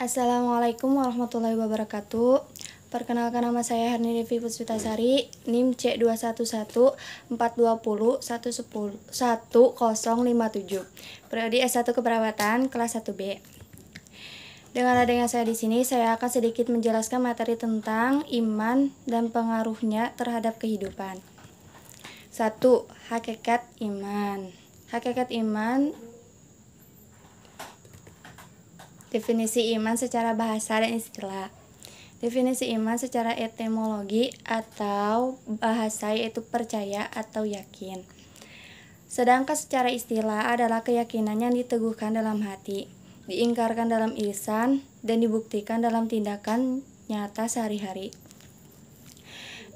Assalamualaikum warahmatullahi wabarakatuh. Perkenalkan, nama saya Herni Devi Puspitasari, NIM C2114211057, Prodi S1 Keperawatan kelas 1B. Dengan adanya saya di sini, saya akan sedikit menjelaskan materi tentang iman dan pengaruhnya terhadap kehidupan. 1. Hakikat iman. Hakikat iman. Definisi iman secara bahasa dan istilah. Definisi iman secara etimologi atau bahasa yaitu percaya atau yakin. Sedangkan secara istilah adalah keyakinan yang diteguhkan dalam hati, diingkarkan dalam lisan, dan dibuktikan dalam tindakan nyata sehari-hari.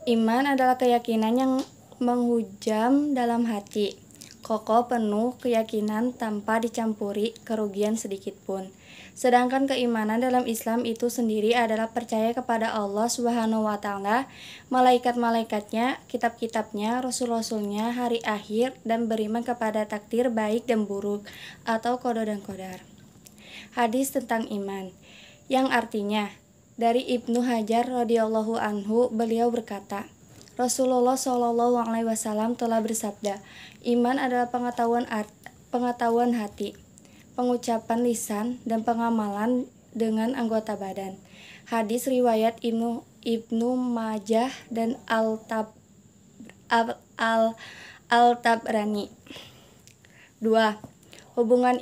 Iman adalah keyakinan yang menghujam dalam hati, kokoh penuh keyakinan tanpa dicampuri kerugian sedikit pun. Sedangkan keimanan dalam Islam itu sendiri adalah percaya kepada Allah Subhanahu wa Ta'ala, malaikat-malaikatnya, kitab-kitabnya, rasul-rasulnya, hari akhir, dan beriman kepada takdir baik dan buruk atau qada dan qadar. Hadis tentang iman, yang artinya dari Ibnu Hajar radhiyallahu anhu, beliau berkata, Rasulullah SAW telah bersabda, iman adalah pengetahuan hati, pengucapan lisan, dan pengamalan dengan anggota badan. Hadis riwayat Ibnu Majah dan Al-Tabrani. 2. Hubungan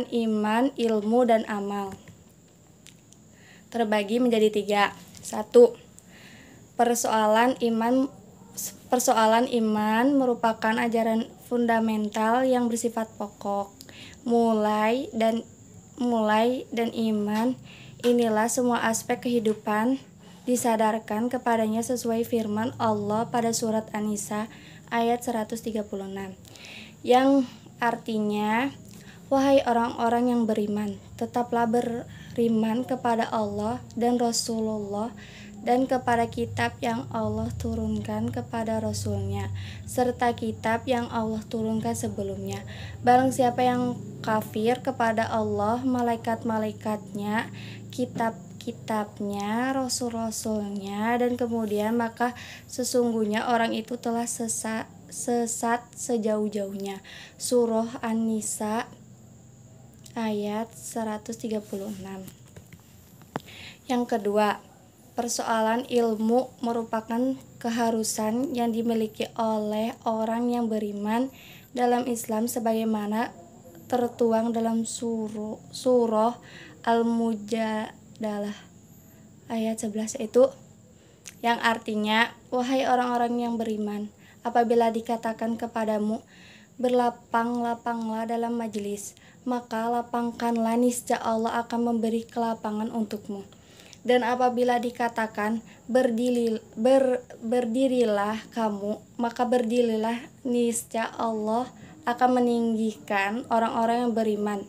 iman, ilmu, dan amal terbagi menjadi 3. 1. Persoalan iman merupakan ajaran fundamental yang bersifat pokok. Mulai dan iman inilah semua aspek kehidupan disadarkan kepadanya sesuai firman Allah pada surat An-Nisa ayat 136, yang artinya, wahai orang-orang yang beriman, tetaplah beriman kepada Allah dan Rasulullah dan kepada kitab yang Allah turunkan kepada Rasulnya, serta kitab yang Allah turunkan sebelumnya. Barang siapa yang kafir kepada Allah, malaikat-malaikatnya, kitab-kitabnya, rasul-rasulnya, dan kemudian maka sesungguhnya orang itu telah sesat sejauh-jauhnya. Surah An-Nisa ayat 136. Yang kedua, persoalan ilmu merupakan keharusan yang dimiliki oleh orang yang beriman dalam Islam sebagaimana tertuang dalam surah Al-Mujadalah ayat 11, itu yang artinya, wahai orang-orang yang beriman, apabila dikatakan kepadamu, berlapang-lapanglah dalam majelis, maka lapangkanlah, niscaya Allah akan memberi kelapangan untukmu. Dan apabila dikatakan berdirilah kamu, maka berdirilah, niscaya Allah akan meninggikan orang-orang yang beriman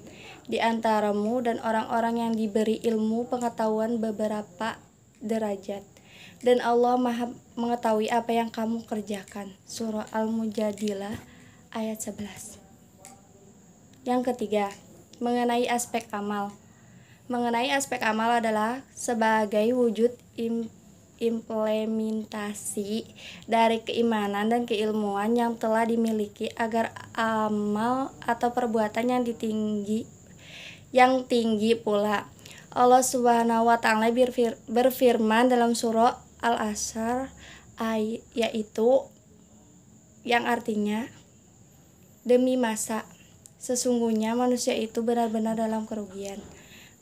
di antaramu dan orang-orang yang diberi ilmu pengetahuan beberapa derajat. Dan Allah Maha mengetahui apa yang kamu kerjakan. Surah Al-Mujadilah ayat 11. Yang ketiga, mengenai aspek amal. Mengenai aspek amal adalah sebagai wujud implementasi dari keimanan dan keilmuan yang telah dimiliki agar amal atau perbuatan yang tinggi pula. Allah Subhanahu wa Ta'ala berfirman dalam surah Al-Asr yaitu yang artinya, demi masa sesungguhnya manusia itu benar-benar dalam kerugian,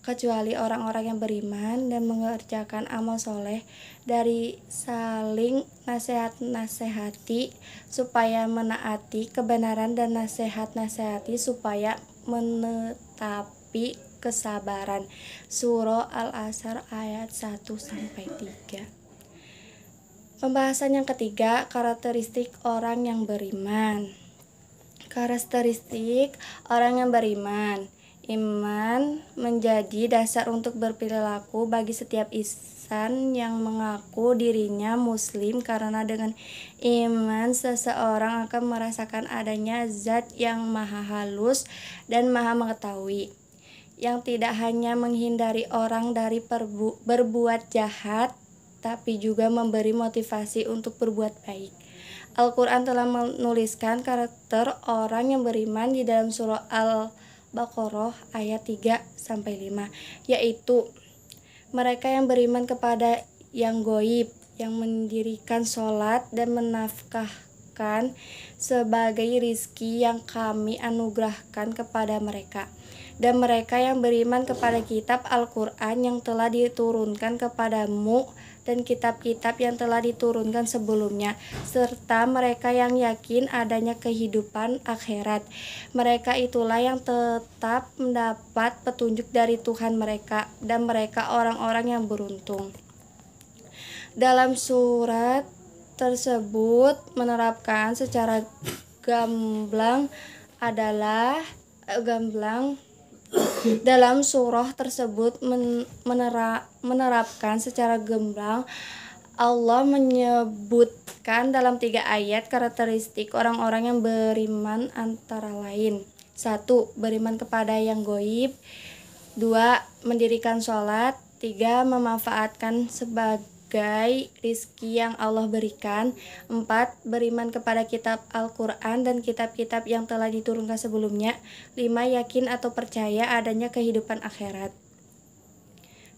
kecuali orang-orang yang beriman dan mengerjakan amal soleh, dari saling nasihat-nasihati supaya menaati kebenaran dan nasihat-nasihati supaya menetapi kesabaran. Surah Al-Asr ayat 1-3. Pembahasan yang ketiga, karakteristik orang yang beriman. Karakteristik orang yang beriman. Iman menjadi dasar untuk berperilaku bagi setiap insan yang mengaku dirinya muslim, karena dengan iman seseorang akan merasakan adanya zat yang maha halus dan maha mengetahui, yang tidak hanya menghindari orang dari berbuat jahat, tapi juga memberi motivasi untuk berbuat baik. Al-Quran telah menuliskan karakter orang yang beriman di dalam surah Al-Baqarah ayat 3-5, yaitu mereka yang beriman kepada yang goib, yang mendirikan sholat dan menafkahkan sebagai rizki yang kami anugerahkan kepada mereka, dan mereka yang beriman kepada kitab Al-Quran yang telah diturunkan kepadamu dan kitab-kitab yang telah diturunkan sebelumnya, serta mereka yang yakin adanya kehidupan akhirat. Mereka itulah yang tetap mendapat petunjuk dari Tuhan mereka, dan mereka orang-orang yang beruntung. Dalam surat tersebut menerapkan secara gamblang dalam surah tersebut menerapkan secara gamblang, Allah menyebutkan dalam 3 ayat karakteristik orang-orang yang beriman, antara lain: 1. Beriman kepada yang goib, 2. Mendirikan sholat, 3. Memanfaatkan sebagai rizki yang Allah berikan, 4. Beriman kepada kitab Al-Quran dan kitab-kitab yang telah diturunkan sebelumnya, 5. Yakin atau percaya adanya kehidupan akhirat.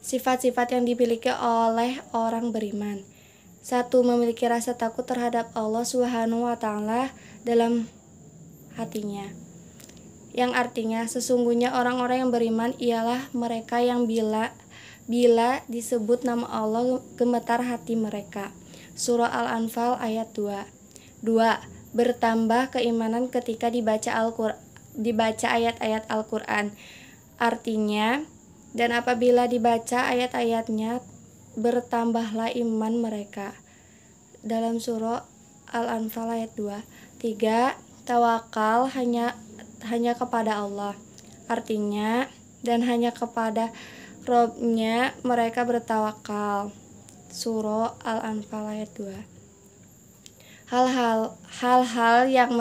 Sifat-sifat yang dimiliki oleh orang beriman: 1. Memiliki rasa takut terhadap Allah Subhanahu wa Ta'ala dalam hatinya, yang artinya sesungguhnya orang-orang yang beriman ialah mereka yang bila disebut nama Allah gemetar hati mereka. Surah Al-Anfal ayat 2. 2. Bertambah keimanan ketika dibaca ayat-ayat Al-Quran, artinya, dan apabila dibaca ayat-ayatnya bertambahlah iman mereka. Dalam surah Al-Anfal ayat 2. 3. Tawakal hanya kepada Allah, artinya, dan hanya kepada Robnya mereka bertawakal. Surah Al-Anfal ayat 2. Hal-hal yang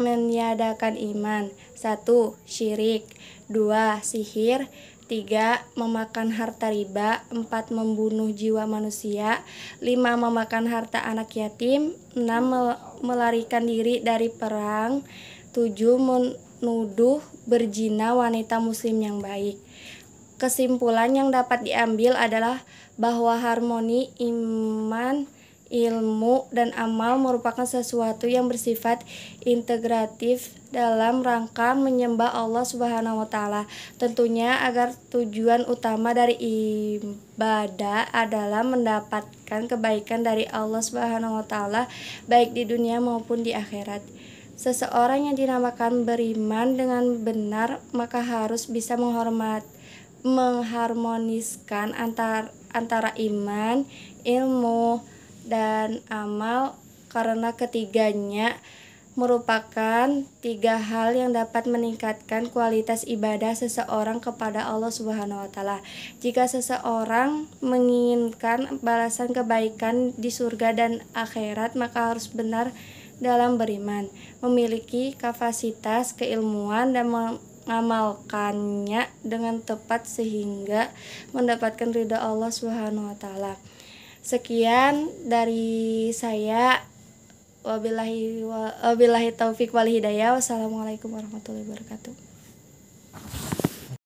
meniadakan iman: 1. Syirik, 2. Sihir, 3. Memakan harta riba, 4. Membunuh jiwa manusia, 5. Memakan harta anak yatim, 6. Melarikan diri dari perang, 7. Menuduh berzina wanita muslim yang baik. Kesimpulan yang dapat diambil adalah bahwa harmoni iman, ilmu, dan amal merupakan sesuatu yang bersifat integratif dalam rangka menyembah Allah Subhanahu wa Ta'ala. Tentunya agar tujuan utama dari ibadah adalah mendapatkan kebaikan dari Allah Subhanahu wa Ta'ala baik di dunia maupun di akhirat. Seseorang yang dinamakan beriman dengan benar maka harus bisa mengharmoniskan antara iman, ilmu, dan amal, karena ketiganya merupakan 3 hal yang dapat meningkatkan kualitas ibadah seseorang kepada Allah Subhanahu wa Ta'ala. Jika seseorang menginginkan balasan kebaikan di surga dan akhirat, maka harus benar dalam beriman, memiliki kapasitas keilmuan, dan mengamalkannya dengan tepat sehingga mendapatkan ridha Allah Subhanahu wa Ta'ala. Sekian dari saya. Wabillahi taufiq wal hidayah. Wassalamualaikum warahmatullahi wabarakatuh.